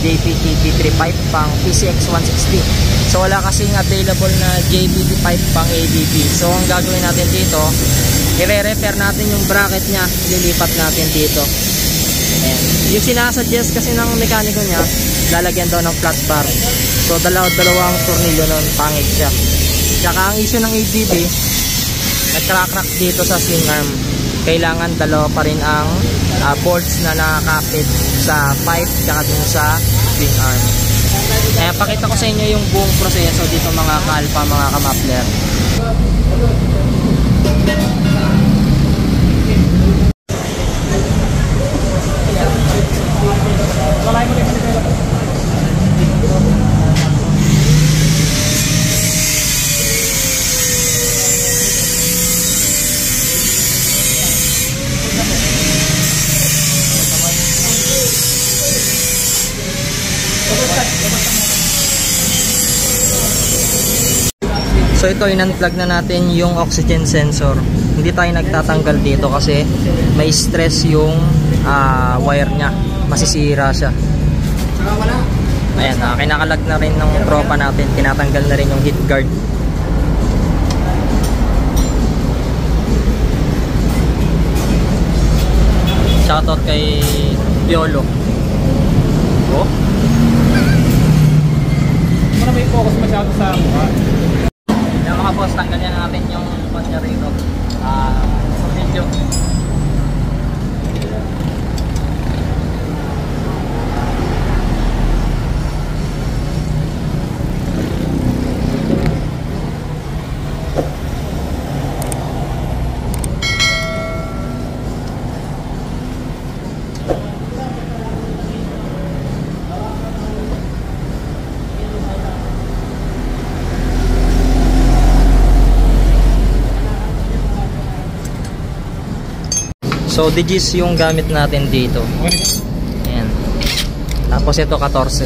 JPTP 3 pipe pang PCX 160. So wala kasing available na JBT pipe pang ABB. So ang gagawin natin dito, i-repair natin yung bracket nya, lilipat natin dito. Ayan. Yung sinasuggest kasi ng mekaniko nya, lalagyan daw ng flat bar. So dalawang tornilyo nun, pangit siya. Tsaka ang issue ng ABB, nag-crack dito sa swing arm. Kailangan dalawa pa rin ang boards na nakakapit sa pipe tsaka dun sa swing arm. Kaya pakita ko sa inyo yung buong proseso dito mga ka-alpha, mga ka-muffler. So ito, in-unplug na natin yung oxygen sensor. Hindi tayo nagtatanggal dito kasi may stress yung wire nya, masisira siya. Ayan, kinakalag na rin ng tropa natin, tinatanggal na rin yung heat guard. Shoutout kay Piolo. Oh? Para may focus masyado sa mukha. Mga boss, tanggalin natin yung kanya rito. Tornilyo. So digis yung gamit natin dito. Ayan. Tapos ito 14.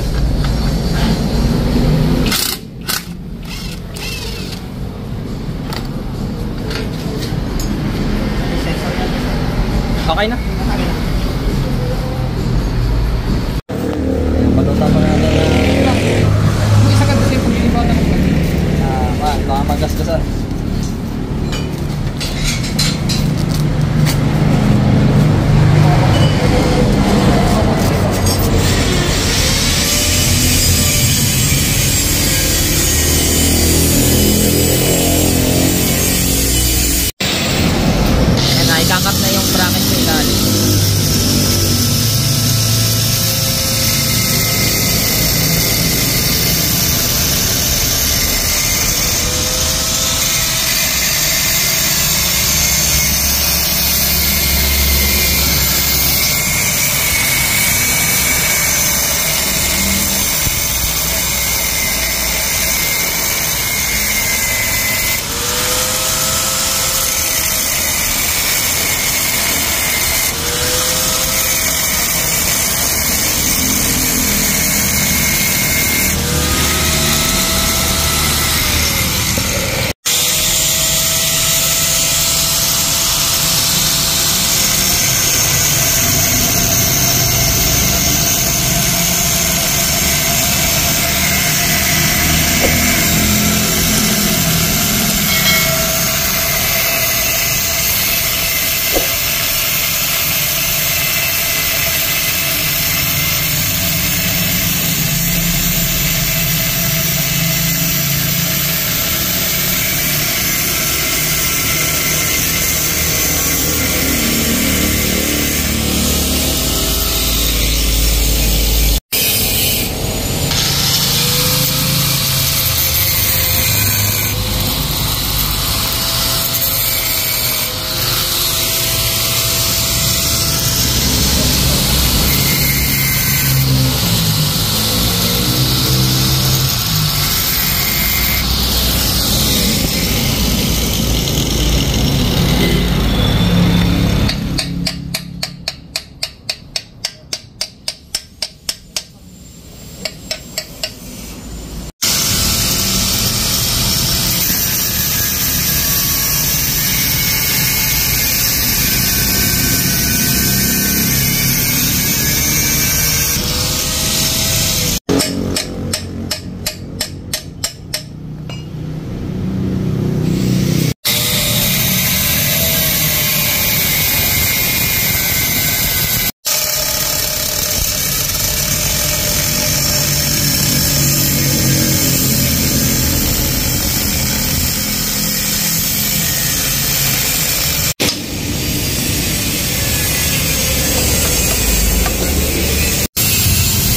Okay na? Ayan, palutan pa natin na Isa ka kasi kung hindi ba baka magasgasan. Ikakat na yung bracket sa ilalim.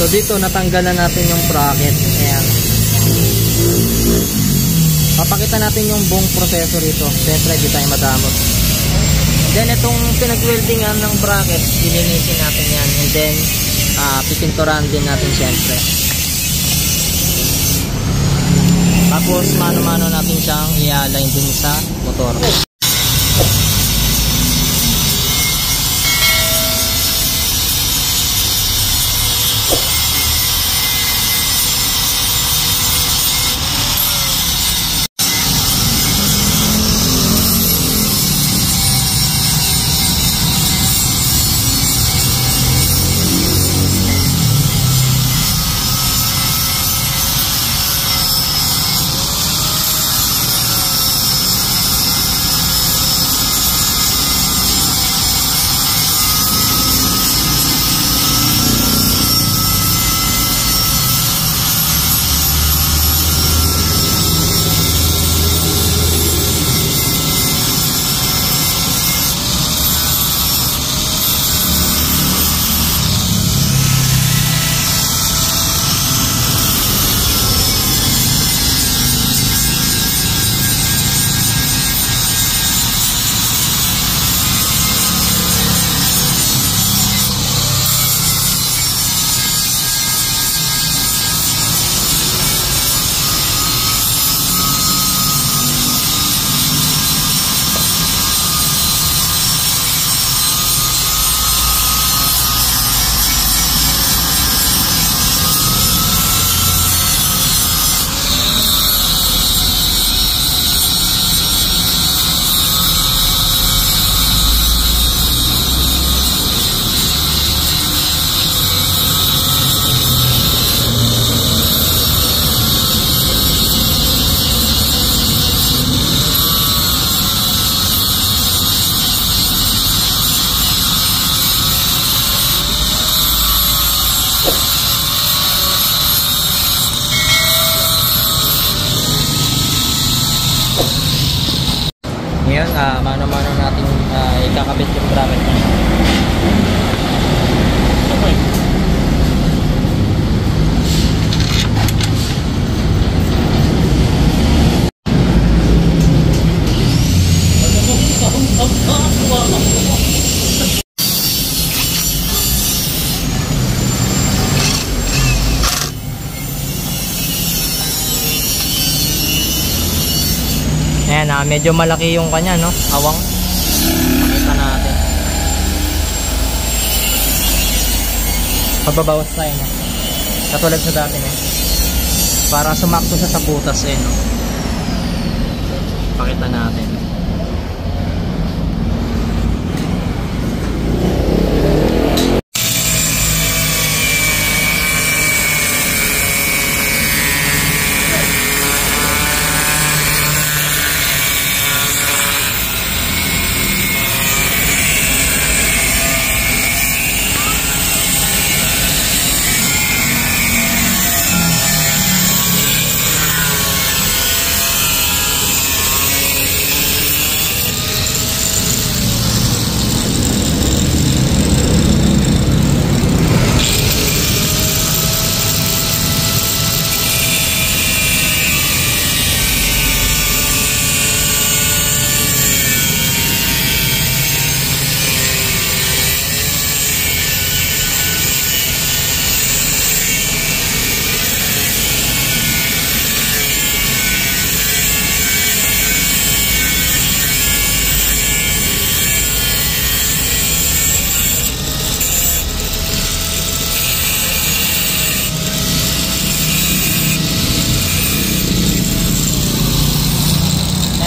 So dito natanggal na natin yung bracket. Ayan. Papakita natin yung buong proseso rito. Siyempre di tayo madamot. Then itong pinag-weldingan ng bracket, lilinisin natin yan. And then pipinturan din natin siyempre. Tapos mano-mano natin siyang i-align din sa motor. Ngayon, mano-mano natin ikakabit yung bracket niya. Okay. Ayan, medyo malaki yung kanya, no? Awang. Pakita natin. Pagbabawas tayo, no? Katulad sa dati, no? Para sumakto siya sa butas, eh, no? Pakita natin.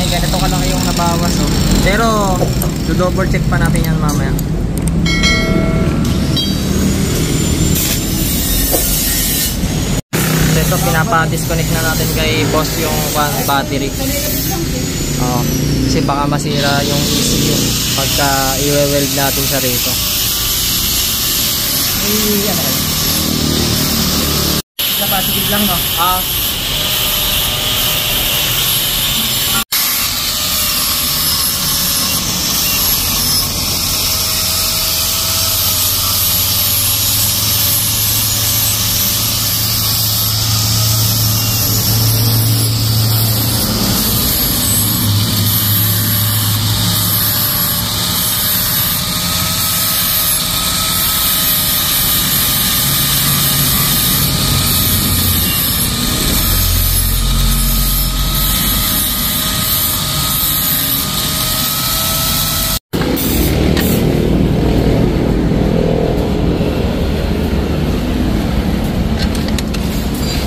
Ganito kalaki yung nabawas, oh. Pero double check pa natin yan mamaya. So ito, pinapa-disconnect na natin kay boss yung battery. Kasi baka masira yung ECU pagka i-weld natin sa rito. Ano kayo? Kapatid lang, no?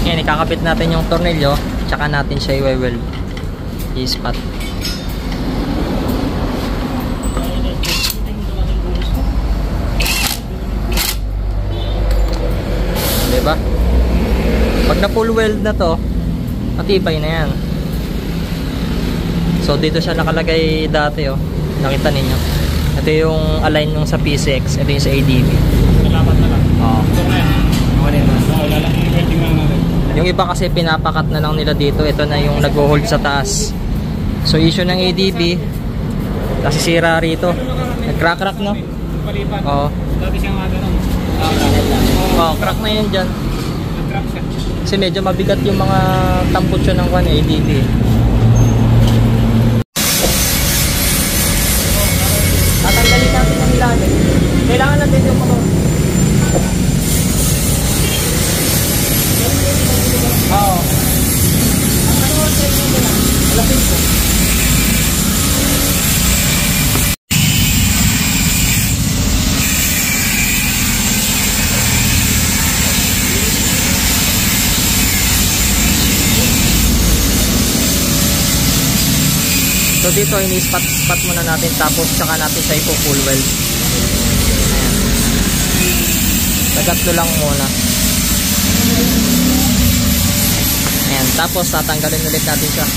Yan, ikakabit natin yung tornilyo, tsaka natin siya i-weld. I-spot. Diba? Pag na full weld na to, matibay na yan. So dito siya nakalagay dati, oh. Nakita ninyo. Ito yung align yung sa PCX, ito yung sa ADB. Salamat na lang. Oo. Ito na yan. Okay na. Wala lang yung welding lang natin. Yung iba kasi pinapakat na lang nila dito. Ito na yung nag-hold sa taas. So issue ng ADB, nasisira rito. Nag-crack-crack, no? Palipan. Oo. Dati siyang ganun. Oh, crack na yun dyan. Nag-crack siya. Kasi medyo mabigat yung mga tamputsyo ng ADB. Tatanggalin natin ang ilalim. Kailangan natin yung motor. Oo. Malapit po. So dito ini-spot muna natin, tapos saka natin siya ipo-full weld. Ayan. Tagatlo lang muna. Ayan, tapos tatanggalin ulit natin siya.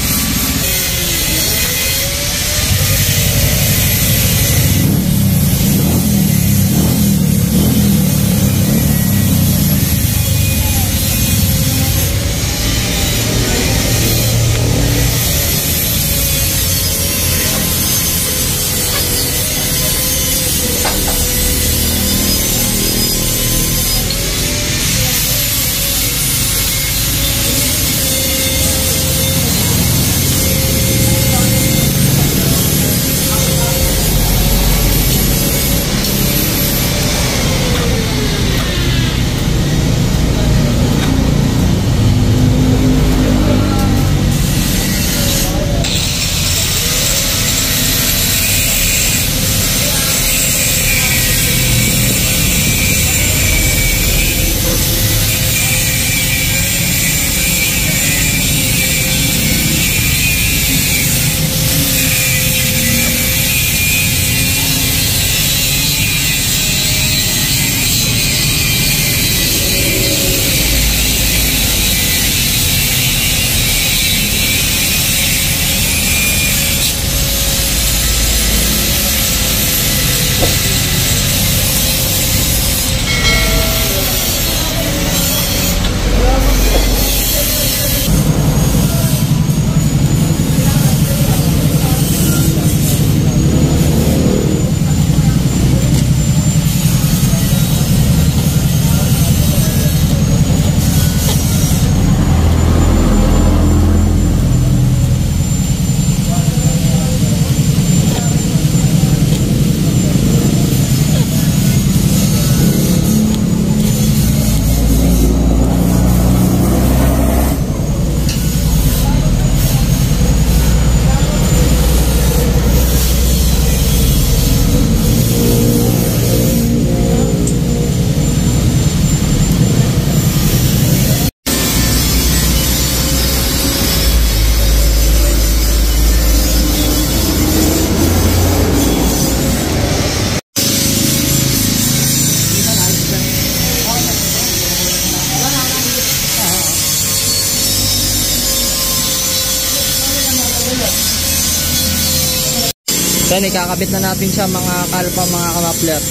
Then ikakabit na natin siya mga kalpa, mga kamapler.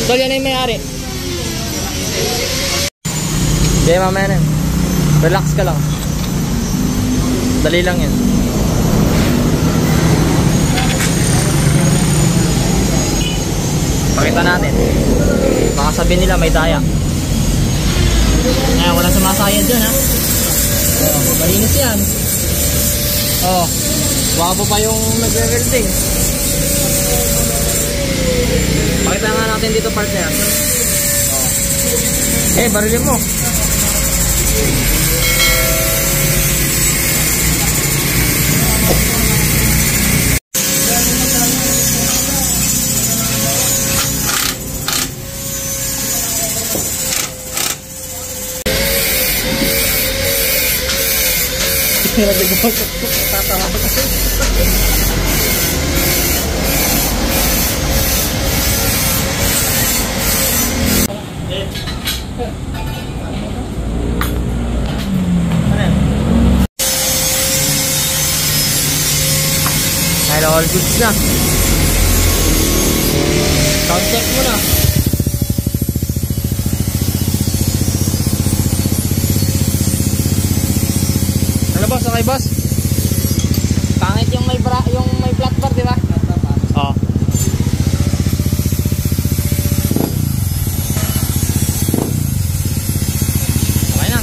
So yan na yung may-ari. Okay, mamaya na. Relax ka lang. Dali lang yan. Pakita natin. Baka sabihin nila may daya. Ayan, walang sumasayad dyan, ha. Oh, malinis yan. Oh, wapo pa yung nagre-welding. Pakita nga natin dito, partner. Oh. Barilin mo. Tatawa ko kasi. Hello, all goods na. Sound check mo na. Ano boss? Okay boss? Pangit yung may flat bar, di ba? Oo. Okay na.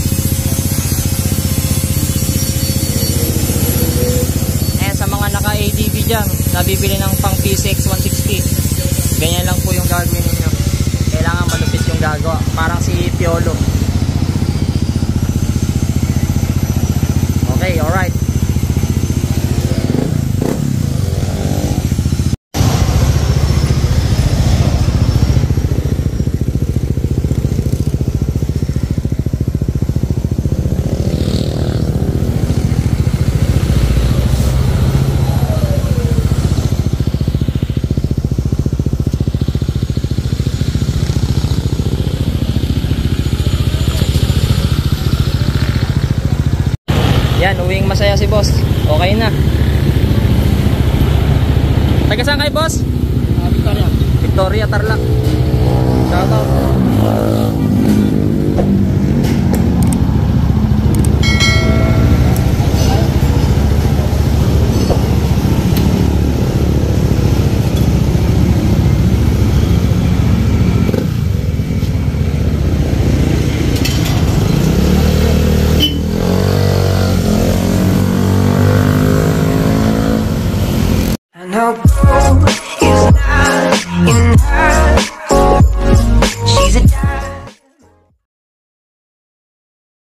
Eh sa mga naka-ADB dyan, nabibili ng pang PCX 160. Ganyan lang po yung gagawin ninyo. Kailangan malupit yung gagawa. Parang si Piolo. Okay, alright. Yan, uwing masaya si boss. Okay na. Taga saan kayo boss? Victoria. Victoria, Tarlac. Shout out. Now